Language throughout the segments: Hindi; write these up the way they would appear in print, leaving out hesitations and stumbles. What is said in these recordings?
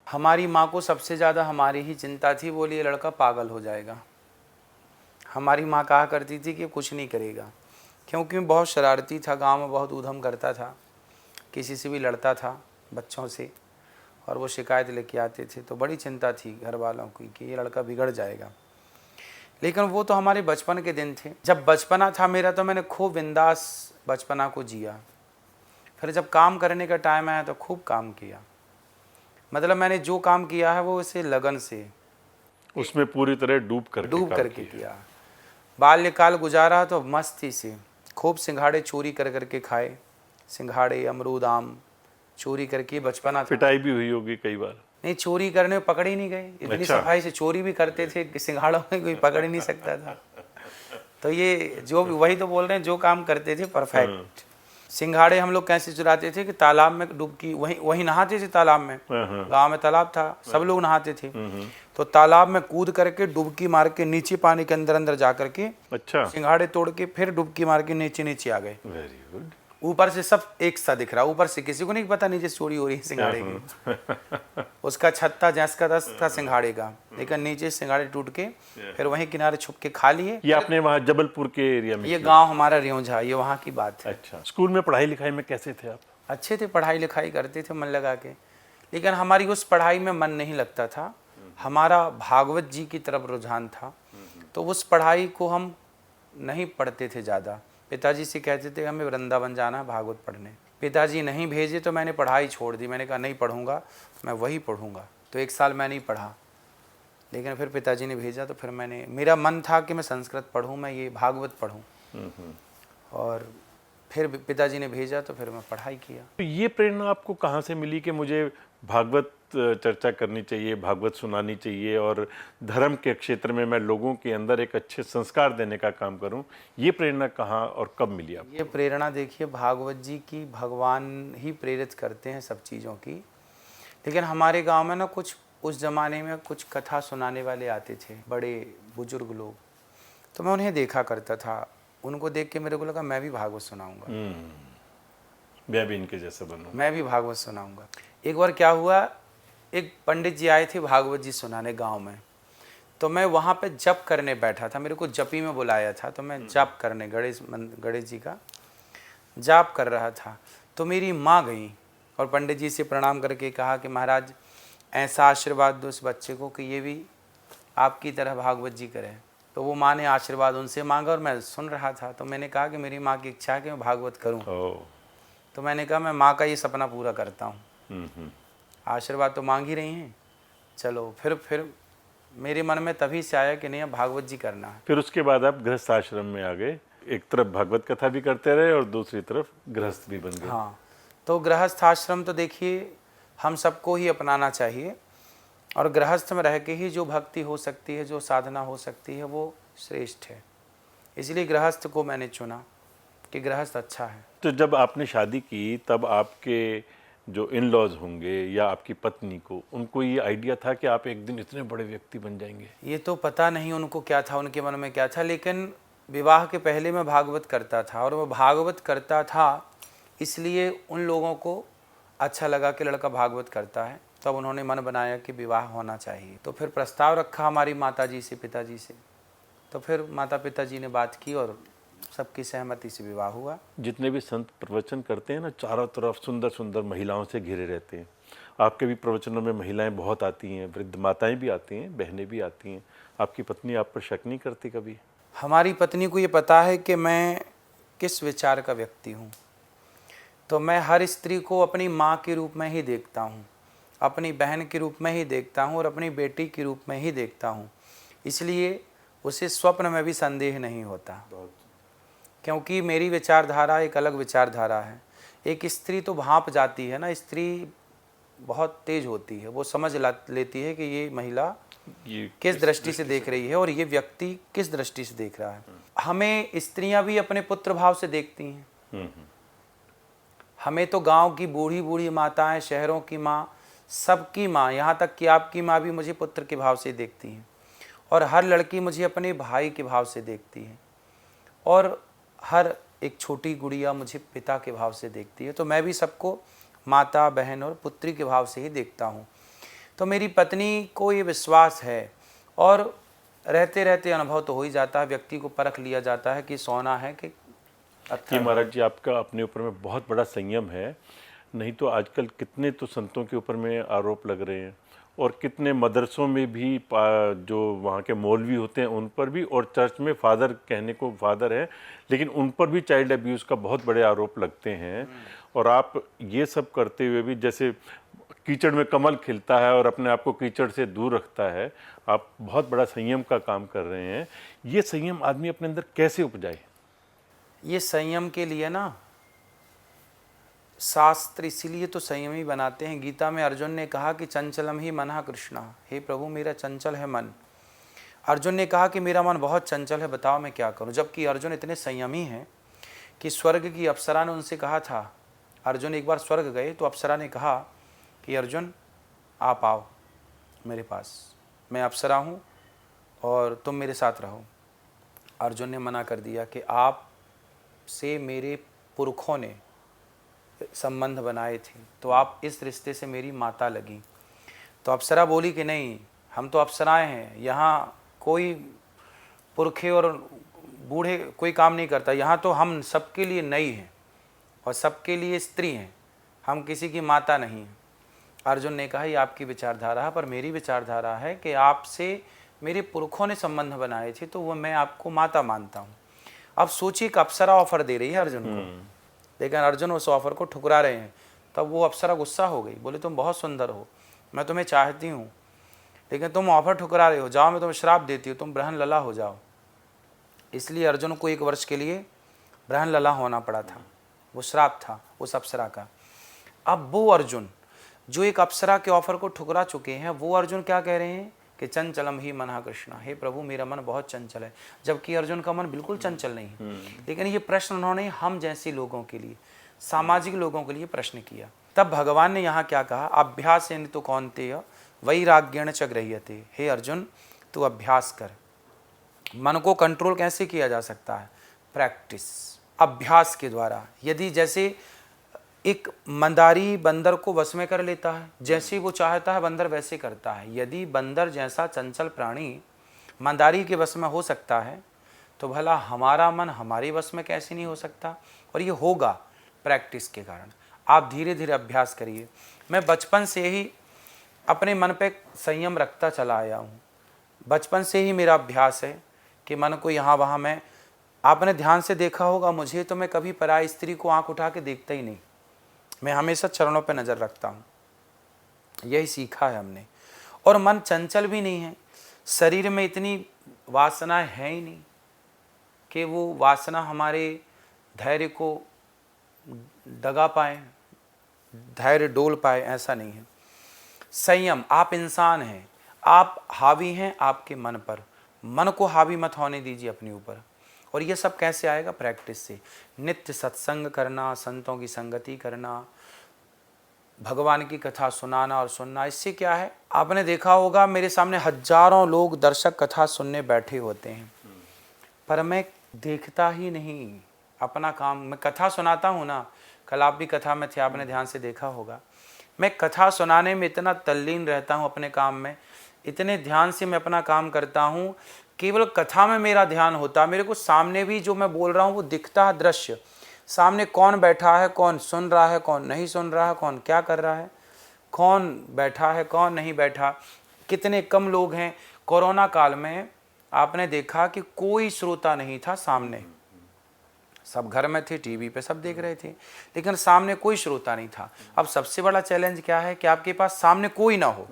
हमारी माँ को सबसे ज़्यादा हमारी ही चिंता थी, बोली ये लड़का पागल हो जाएगा। हमारी माँ कहा करती थी कि कुछ नहीं करेगा, क्योंकि मैं बहुत शरारती था, गांव में बहुत ऊधम करता था, किसी से भी लड़ता था बच्चों से, और वो शिकायत लेके आते थे। तो बड़ी चिंता थी घर वालों की कि ये लड़का बिगड़ जाएगा। लेकिन वो तो हमारे बचपन के दिन थे। जब बचपना था मेरा तो मैंने खूब बिंदास बचपना को जिया। फिर जब काम करने का टाइम आया तो खूब काम किया। मतलब मैंने जो काम किया है वो इसे लगन से, उसमें पूरी तरह डूब करके किया। बाल्यकाल गुजारा तो मस्ती से, खूब सिंघाड़े चोरी कर करके खाए, सिंघाड़े अमरूद आम चोरी करके बचपना था। पिटाई भी हुई होगी कई बार? नहीं, चोरी करने में पकड़ ही नहीं गए, इतनी अच्छा। सफाई से चोरी भी करते थे कि सिंघाड़ों में कोई पकड़ ही नहीं सकता था। तो ये जो वही तो बोल रहे हैं, जो काम करते थे परफेक्ट। सिंघाड़े हम लोग कैसे चुराते थे कि तालाब में डुबकी, वहीं नहाते थे तालाब में। गांव में तालाब था, सब लोग नहाते थे। तो तालाब में कूद करके डुबकी मार के नीचे पानी के अंदर अंदर जा करके, अच्छा, सिंघाड़े तोड़ के फिर डुबकी मार के नीचे नीचे आ गए। Very good. ऊपर से सब एक सा दिख रहा, ऊपर से किसी को नहीं पता नीचे चोरी हो रही है सिंघाड़े की। उसका छत था जैस का तस था सिंघाड़े का, लेकिन नीचे सिंघाड़े टूट के फिर वहीं किनारे छुप के खा लिए। ये आपने वहाँ जबलपुर के एरिया में ये किया? गांव हमारा रियोंझा, ये वहाँ की बात है। अच्छा, स्कूल में पढ़ाई लिखाई में कैसे थे आप? अच्छे थे, पढ़ाई लिखाई करते थे मन लगा के, लेकिन हमारी उस पढ़ाई में मन नहीं लगता था। हमारा भागवत जी की तरफ रुझान था, तो उस पढ़ाई को हम नहीं पढ़ते थे ज़्यादा। पिताजी से कहते थे हमें वृंदावन जाना है भागवत पढ़ने, पिताजी नहीं भेजे तो मैंने पढ़ाई छोड़ दी। मैंने कहा नहीं पढ़ूंगा, मैं वही पढ़ूंगा। तो एक साल मैं नहीं पढ़ा, लेकिन फिर पिताजी ने भेजा तो फिर मेरा मन था कि मैं संस्कृत पढ़ूं, मैं ये भागवत पढ़ूं। और फिर पिताजी ने भेजा तो फिर मैं पढ़ाई किया। तो ये प्रेरणा आपको कहाँ से मिली कि मुझे भागवत चर्चा करनी चाहिए, भागवत सुनानी चाहिए और धर्म के क्षेत्र में मैं लोगों के अंदर एक अच्छे संस्कार देने का काम करूं? ये प्रेरणा कहाँ और कब मिली आपको? ये प्रेरणा देखिए भागवत जी की, भगवान ही प्रेरित करते हैं सब चीज़ों की। लेकिन हमारे गांव में ना कुछ उस ज़माने में कुछ कथा सुनाने वाले आते थे, बड़े बुजुर्ग लोग, तो मैं उन्हें देखा करता था। उनको देख के मेरे को लगा मैं भी भागवत सुनाऊंगा, मैं भी इनके जैसा बनूं, मैं भी भागवत सुनाऊंगा। एक बार क्या हुआ, एक पंडित जी आए थे भागवत जी सुनाने गांव में, तो मैं वहाँ पे जप करने बैठा था। मेरे को जपी में बुलाया था, तो मैं जप करने गणेश जी का जाप कर रहा था। तो मेरी माँ गई और पंडित जी से प्रणाम करके कहा कि महाराज ऐसा आशीर्वाद दो इस बच्चे को कि ये भी आपकी तरह भागवत जी करे। तो वो माँ ने आशीर्वाद उनसे मांगा और मैं सुन रहा था। तो मैंने कहा कि मेरी माँ की इच्छा है कि मैं भागवत करूँ। तो मैंने कहा मैं माँ का ये सपना पूरा करता हूँ, आशीर्वाद तो मांग ही रही हैं, चलो। फिर मेरे मन में तभी से आया कि नहीं अब भागवत जी करना है। फिर उसके बाद आप गृहस्थ आश्रम में आ गए, एक तरफ भागवत कथा भी करते रहे और दूसरी तरफ गृहस्थ भी बन गए। हाँ, तो गृहस्थ आश्रम तो देखिए हम सबको ही अपनाना चाहिए, और गृहस्थ में रह के ही जो भक्ति हो सकती है, जो साधना हो सकती है, वो श्रेष्ठ है। इसलिए गृहस्थ को मैंने चुना कि गृहस्थ अच्छा है। तो जब आपने शादी की तब आपके जो इन लॉज होंगे या आपकी पत्नी को, उनको ये आइडिया था कि आप एक दिन इतने बड़े व्यक्ति बन जाएंगे? ये तो पता नहीं उनको क्या था, उनके मन में क्या था, लेकिन विवाह के पहले मैं भागवत करता था, और मैं भागवत करता था इसलिए उन लोगों को अच्छा लगा कि लड़का भागवत करता है। तब उन्होंने मन बनाया कि विवाह होना चाहिए। तो फिर प्रस्ताव रखा हमारी माताजी से, पिताजी से। तो फिर माता पिताजी ने बात की और सबकी सहमति से विवाह हुआ। जितने भी संत प्रवचन करते हैं ना, चारों तरफ सुंदर सुंदर महिलाओं से घिरे रहते हैं। आपके भी प्रवचनों में महिलाएं बहुत आती हैं, वृद्ध माताएं भी आती हैं, बहनें भी आती हैं। आपकी पत्नी आप पर शक नहीं करती कभी? हमारी पत्नी को ये पता है कि मैं किस विचार का व्यक्ति हूँ। तो मैं हर स्त्री को अपनी माँ के रूप में ही देखता हूँ, अपनी बहन के रूप में ही देखता हूँ, और अपनी बेटी के रूप में ही देखता हूँ। इसलिए उसे स्वप्न में भी संदेह नहीं होता, क्योंकि मेरी विचारधारा एक अलग विचारधारा है। एक स्त्री तो भांप जाती है ना, स्त्री बहुत तेज होती है, वो समझ लेती है कि ये महिला किस दृष्टि से देख रही है और ये व्यक्ति किस दृष्टि से देख रहा है। हमें स्त्रियां भी अपने पुत्र भाव से देखती हैं। हमें तो गांव की बूढ़ी बूढ़ी माताएं, शहरों की माँ, सबकी माँ, यहाँ तक कि आपकी माँ भी मुझे पुत्र के भाव से देखती हैं, और हर लड़की मुझे अपने भाई के भाव से देखती है, और हर एक छोटी गुड़िया मुझे पिता के भाव से देखती है। तो मैं भी सबको माता, बहन और पुत्री के भाव से ही देखता हूँ। तो मेरी पत्नी को ये विश्वास है, और रहते रहते अनुभव तो हो ही जाता है, व्यक्ति को परख लिया जाता है कि सोना है कि कि महाराज जी आपका अपने ऊपर में बहुत बड़ा संयम है, नहीं तो आजकल कितने तो संतों के ऊपर में आरोप लग रहे हैं, और कितने मदरसों में भी जो वहाँ के मौलवी होते हैं उन पर भी, और चर्च में फादर कहने को फादर है लेकिन उन पर भी चाइल्ड अब्यूज़ का बहुत बड़े आरोप लगते हैं। और आप ये सब करते हुए भी, जैसे कीचड़ में कमल खिलता है और अपने आप को कीचड़ से दूर रखता है, आप बहुत बड़ा संयम का काम कर रहे हैं। ये संयम आदमी अपने अंदर कैसे उपजाए? ये संयम के लिए ना शास्त्र इसीलिए तो संयम ही बनाते हैं। गीता में अर्जुन ने कहा कि चंचलम ही मनः कृष्णा, हे प्रभु मेरा चंचल है मन। अर्जुन ने कहा कि मेरा मन बहुत चंचल है, बताओ मैं क्या करूं। जबकि अर्जुन इतने संयमी हैं कि स्वर्ग की अप्सरा ने उनसे कहा था, अर्जुन एक बार स्वर्ग गए तो अप्सरा ने कहा कि अर्जुन आप आओ मेरे पास, मैं अप्सरा हूँ और तुम मेरे साथ रहो। अर्जुन ने मना कर दिया कि आप से मेरे पुरखों ने संबंध बनाए थे, तो आप इस रिश्ते से मेरी माता लगी। तो अप्सरा बोली कि नहीं, हम तो अप्सराएं हैं, यहाँ कोई पुरखे और बूढ़े कोई काम नहीं करता, यहाँ तो हम सबके लिए नई हैं और सबके लिए स्त्री हैं, हम किसी की माता नहीं हैं। अर्जुन ने कहा ये आपकी विचारधारा है, पर मेरी विचारधारा है कि आपसे मेरे पुरखों ने संबंध बनाए थे, तो वो मैं आपको माता मानता हूँ। अब सोचिए कि अप्सरा ऑफर दे रही है अर्जुन को, लेकिन अर्जुन उस ऑफर को ठुकरा रहे हैं। तब वो अप्सरा गुस्सा हो गई, बोले तुम बहुत सुंदर हो, मैं तुम्हें चाहती हूँ, लेकिन तुम ऑफर ठुकरा रहे हो, जाओ मैं तुम्हें श्राप देती हूँ, तुम ब्रहण लला हो जाओ। इसलिए अर्जुन को 1 वर्ष के लिए ब्रहण लला होना पड़ा था, वो श्राप था उस अप्सरा का। अब वो अर्जुन जो एक अप्सरा के ऑफर को ठुकरा चुके हैं, वो अर्जुन क्या कह रहे हैं कि चंचलम ही मनः कृष्णा, हे प्रभु मेरा मन बहुत चंचल है। जबकि अर्जुन का मन बिल्कुल चंचल नहीं है। लेकिन ये प्रश्न उन्होंने हम जैसे लोगों के लिए, सामाजिक लोगों के लिए प्रश्न किया। तब भगवान ने यहाँ क्या कहा, अभ्यासेन तु कौन्तेय वैराग्येण च गृह्यते। हे अर्जुन तू अभ्यास कर। मन को कंट्रोल कैसे किया जा सकता है? प्रैक्टिस, अभ्यास के द्वारा। यदि जैसे एक मंदारी बंदर को वश में कर लेता है, जैसे वो चाहता है बंदर वैसे करता है। यदि बंदर जैसा चंचल प्राणी मंदारी के वश में हो सकता है, तो भला हमारा मन हमारे वश में कैसे नहीं हो सकता? और ये होगा प्रैक्टिस के कारण। आप धीरे धीरे अभ्यास करिए। मैं बचपन से ही अपने मन पे संयम रखता चला आया हूँ। बचपन से ही मेरा अभ्यास है कि मन को यहाँ वहाँ, मैं आपने ध्यान से देखा होगा मुझे, तो मैं कभी पराई स्त्री को आंख उठा के देखता ही नहीं। मैं हमेशा चरणों पे नज़र रखता हूँ, यही सीखा है हमने। और मन चंचल भी नहीं है, शरीर में इतनी वासनाएं हैं ही नहीं कि वो वासना हमारे धैर्य को दगा पाए, धैर्य डोल पाए, ऐसा नहीं है। संयम, आप इंसान हैं, आप हावी हैं आपके मन पर, मन को हावी मत होने दीजिए अपने ऊपर। और ये सब कैसे आएगा? प्रैक्टिस से। नित्य सत्संग करना, संतों की संगति करना, भगवान की कथा सुनाना और सुनना। इससे क्या है, आपने देखा होगा मेरे सामने हजारों लोग दर्शक कथा सुनने बैठे होते हैं, पर मैं देखता ही नहीं अपना काम। मैं कथा सुनाता हूँ ना, कल आप भी कथा में थे, आपने ध्यान से देखा होगा। मैं कथा सुनाने में इतना तल्लीन रहता हूँ अपने काम में, इतने ध्यान से मैं अपना काम करता हूँ, केवल कथा में मेरा ध्यान होता। मेरे को सामने भी जो मैं बोल रहा हूँ वो दिखता है दृश्य, सामने कौन बैठा है, कौन सुन रहा है, कौन नहीं सुन रहा है, कौन क्या कर रहा है, कौन बैठा है, कौन नहीं बैठा, कितने कम लोग हैं। कोरोना काल में आपने देखा कि कोई श्रोता नहीं था सामने, सब घर में थे, टीवी पे सब देख रहे थे, लेकिन सामने कोई श्रोता नहीं था। अब सबसे बड़ा चैलेंज क्या है कि आपके पास सामने कोई ना हो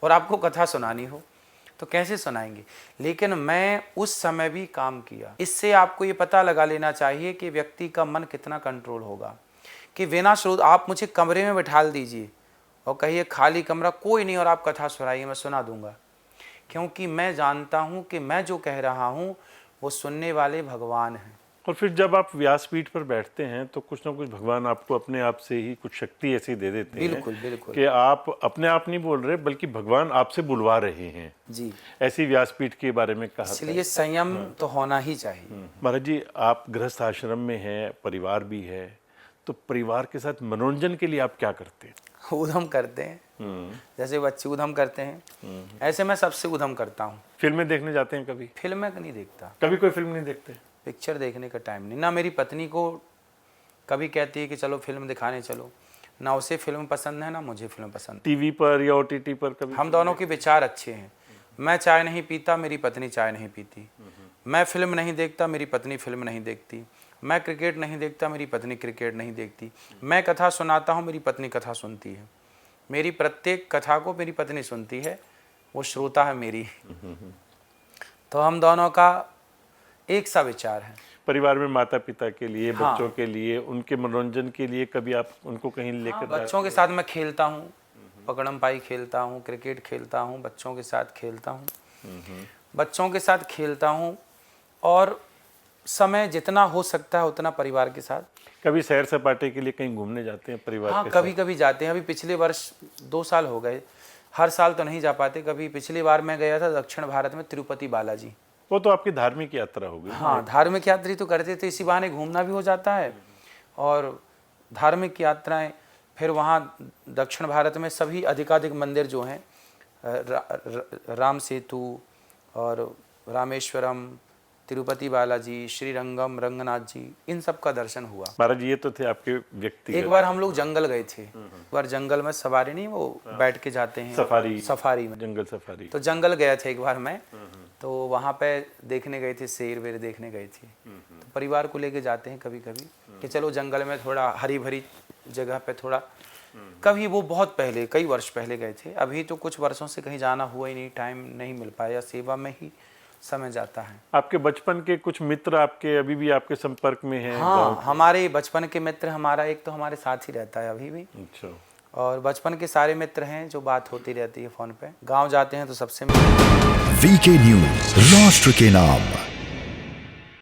और आपको कथा सुनानी हो, तो कैसे सुनाएंगे? लेकिन मैं उस समय भी काम किया। इससे आपको ये पता लगा लेना चाहिए कि व्यक्ति का मन कितना कंट्रोल होगा। कि बिना श्रोत आप मुझे कमरे में बिठा दीजिए और कहिए खाली कमरा, कोई नहीं, और आप कथा सुनाइए, मैं सुना दूंगा। क्योंकि मैं जानता हूँ कि मैं जो कह रहा हूँ वो सुनने वाले भगवान हैं। और फिर जब आप व्यासपीठ पर बैठते हैं तो कुछ ना कुछ भगवान आपको अपने आप से ही कुछ शक्ति ऐसी दे देते हैं, बिल्कुल बिल्कुल, कि आप अपने आप नहीं बोल रहे बल्कि भगवान आपसे बुलवा रहे हैं जी। ऐसी व्यासपीठ के बारे में कहा। इसलिए संयम तो होना ही चाहिए। महाराज जी, आप गृहस्थ आश्रम में हैं, परिवार भी है, तो परिवार के साथ मनोरंजन के लिए आप क्या करते हैं? उधम करते हैं। जैसे बच्चे उधम करते हैं ऐसे मैं सबसे उधम करता हूँ। फिल्में देखने जाते हैं कभी? फिल्में नहीं देखता, कभी कोई फिल्म नहीं देखते? पिक्चर देखने का टाइम नहीं। ना मेरी पत्नी को कभी कहती है कि चलो फिल्म दिखाने चलो, ना उसे फिल्म पसंद है ना मुझे फिल्म पसंद। टीवी पर या ओटीटी पर कभी? हम दोनों के विचार अच्छे हैं। मैं चाय नहीं पीता, मेरी पत्नी चाय नहीं पीती। मैं फिल्म नहीं देखता, मेरी पत्नी फिल्म नहीं देखती। मैं क्रिकेट नहीं देखता, मेरी पत्नी क्रिकेट नहीं देखती। मैं कथा सुनाता हूँ, मेरी पत्नी कथा सुनती है। मेरी प्रत्येक कथा को मेरी पत्नी सुनती है, वो श्रोता है मेरी। तो हम दोनों का एक सा विचार है। परिवार में माता पिता के लिए, बच्चों के लिए, उनके मनोरंजन के लिए कभी आप उनको कहीं लेकर बच्चों के साथ मैं खेलता हूँ, पकड़म पाई खेलता हूँ, क्रिकेट खेलता हूँ, बच्चों के साथ खेलता हूँ। बच्चों के साथ खेलता हूँ और समय जितना हो सकता है उतना परिवार के साथ। कभी सैर सपाटे के लिए कहीं घूमने जाते हैं परिवार हाँ, के कभी कभी जाते हैं। अभी पिछले वर्ष 2 साल हो गए, हर साल तो नहीं जा पाते। कभी पिछली बार मैं गया था दक्षिण भारत में तिरुपति बालाजी। वो तो आपकी धार्मिक यात्रा होगी। हाँ, धार्मिक यात्रा तो करते थे, इसी बहाने घूमना भी हो जाता है और धार्मिक यात्राएं। फिर वहाँ दक्षिण भारत में सभी अधिकाधिक मंदिर जो हैं, राम सेतु और रामेश्वरम, तिरुपति बालाजी, श्रीरंगम, रंगनाथ जी, इन सब का दर्शन हुआ। महाराज ये तो थे आपके व्यक्ति। एक बार हम लोग जंगल गए थे। एक बार जंगल में सवारी नहीं, वो बैठ के जाते हैं सफारी में, जंगल सफारी। तो जंगल गया था एक बार मैं, तो वहाँ पे देखने गए थे, शेर वेर देखने गए थे। तो परिवार को लेके जाते हैं कभी कभी कि चलो जंगल में थोड़ा हरी भरी जगह पे थोड़ा। कभी वो बहुत पहले, कई वर्ष पहले गए थे। अभी तो कुछ वर्षों से कहीं जाना हुआ ही नहीं, टाइम नहीं मिल पाया, सेवा में ही समय जाता है। आपके बचपन के कुछ मित्र आपके अभी भी आपके संपर्क में हैं? हाँ, हमारे बचपन के मित्र, हमारा एक तो हमारे साथ ही रहता है अभी भी। अच्छा। और बचपन के सारे मित्र हैं, जो बात होती रहती है फ़ोन पे। गांव जाते हैं तो सबसे वीके न्यूज़, राष्ट्र के नाम।